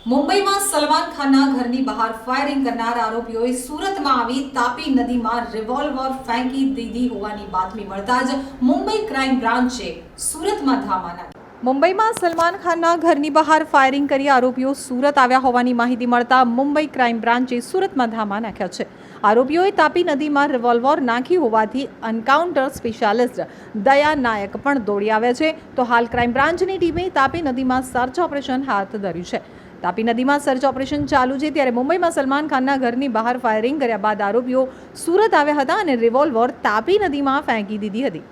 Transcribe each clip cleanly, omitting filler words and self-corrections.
મુંબઈમાં સલમાન ખાનના ઘરની બહાર ફાયરિંગ કરનાર આરોપીઓએ સુરતમાં આવી તાપી નદીમાં રિવોલ્વર ફેંકી દીધી હોવાની બાતમી મળતા જ મુંબઈ ક્રાઇમ બ્રાન્ચે સુરતમાં ધામા નાખી। મુંબઈમાં સલમાન ખાનના ઘરની બહાર ફાયરિંગ કરી આરોપીઓ સુરત આવ્યા હોવાની માહિતી મળતા મુંબઈ ક્રાઇમ બ્રાન્ચે સુરતમાં ધામા નાખ્યા છે। આરોપીઓએ તાપી નદીમાં રિવોલ્વર નાખી હોવાથી એન્કાઉન્ટર સ્પેશિયાલિસ્ટ દયા નાયક પણ દોડી આવ્યા છે, તો હાલ ક્રાઇમ બ્રાન્ચની ટીમે તાપી નદીમાં સર્ચ ઓપરેશન હાથ ધર્યું છે। તાપી નદીમાં સર્ચ ઓપરેશન ચાલુ છે ત્યારે મુંબઈમાં સલમાન ખાનના ઘરની બહાર ફાયરિંગ કર્યા બાદ આરોપીઓ સુરત આવ્યા હતા અને રિવોલ્વર તાપી નદીમાં ફેંકી દીધી હતી,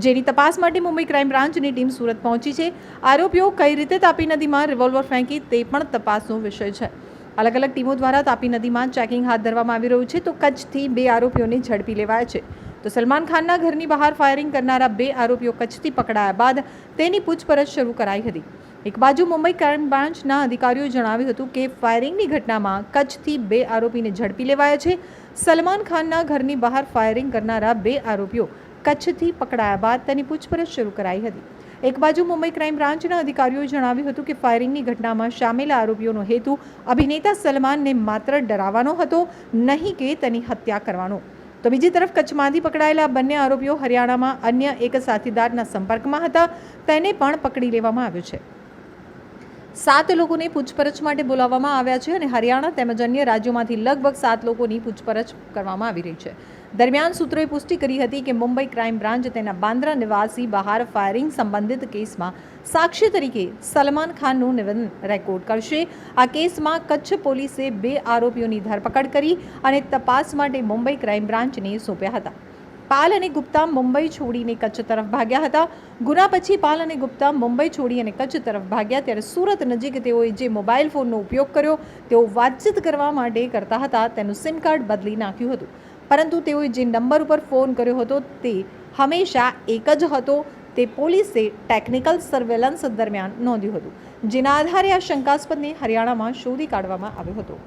જેની તપાસ માટે મુંબઈ ક્રાઇમ બ્રાન્ચની ટીમ સુરત પહોંચી છે। આરોપીઓ કઈ રીતે તાપી નદીમાં રિવોલ્વર ફેંકી તે પણ તપાસનો વિષય છે। અલગ અલગ ટીમો દ્વારા તાપી નદીમાં ચેકિંગ હાથ ધરવામાં આવી રહ્યું છે, તો કચ્છથી 2 આરોપીઓને ઝડપી લેવાયા છે। તો સલમાન ખાનના ઘરની બહાર ફાયરિંગ કરનારા 2 આરોપીઓ કચ્છથી પકડાયા બાદ તેની પૂછપરછ શરૂ કરાઈ હતી। એક બાજુ મુંબઈ ક્રાઇમ બ્રાન્ચના અધિકારીઓએ જણાવ્યું હતું કે ફાયરિંગની ઘટનામાં કચ્છથી 2 આરોપીને ઝડપી લેવાયા છે। સલમાન ખાનના ઘરની બહાર ફાયરિંગ કરનારા 2 આરોપીઓ કચ્છથી પકડાયા બાદ તેની પૂછપરછ શરૂ કરાઈ હતી। એક બાજુ મુંબઈ ક્રાઇમ બ્રાન્ચના અધિકારીઓએ જણાવ્યું હતું કે ફાયરિંગની ઘટનામાં સામેલ આરોપીઓનો હેતુ અભિનેતા સલમાનને માત્ર ડરાવવાનો હતો, નહીં કે તેની હત્યા કરવાનો। તો બીજી તરફ કચ્છમાંથી પકડાયેલા બંને આરોપીઓ હરિયાણામાં અન્ય એક સાથીદારના સંપર્કમાં હતા, તેને પણ પકડી લેવામાં આવ્યો છે। 7 લોકોને પૂછપરછ માટે બોલાવવામાં આવ્યા છે અને હરિયાણા તેમજ અન્ય રાજ્યોમાંથી લગભગ 7 લોકોની પૂછપરછ કરવામાં આવી રહી છે। દરમિયાન સૂત્રોએ પુષ્ટિ કરી હતી કે મુંબઈ ક્રાઇમ બ્રાન્ચ તેના બાંદ્રા નિવાસી બહાર ફાયરિંગ સંબંધિત કેસમાં સાક્ષી તરીકે સલમાન ખાનનું નિવેદન રેકોર્ડ કરશે। આ કેસમાં કચ્છ પોલીસે 2 આરોપીઓની ધરપકડ કરી અને તપાસ માટે મુંબઈ ક્રાઇમ બ્રાન્ચને સોંપ્યા હતા। પાલ અને ગુપ્તા મુંબઈ છોડીને કચ્છ તરફ ભાગ્યા હતા। ગુના પછી પાલ અને ગુપ્તા મુંબઈ છોડી અને કચ્છ તરફ ભાગ્યા ત્યારે સુરત નજીક તેઓએ જે મોબાઈલ ફોનનો ઉપયોગ કર્યો તેઓ વાતચીત કરવા માટે કરતા હતા તેનું સિમ કાર્ડ બદલી નાખ્યું હતું, પરંતુ તેઓએ જે નંબર ઉપર ફોન કર્યો હતો તે હંમેશા એક જ હતો, તે પોલીસે ટેકનિકલ સર્વેલન્સ દરમિયાન નોંધ્યું હતું, જેના આધારે આ શંકાસ્પદને હરિયાણામાં શોધી કાઢવામાં આવ્યો હતો।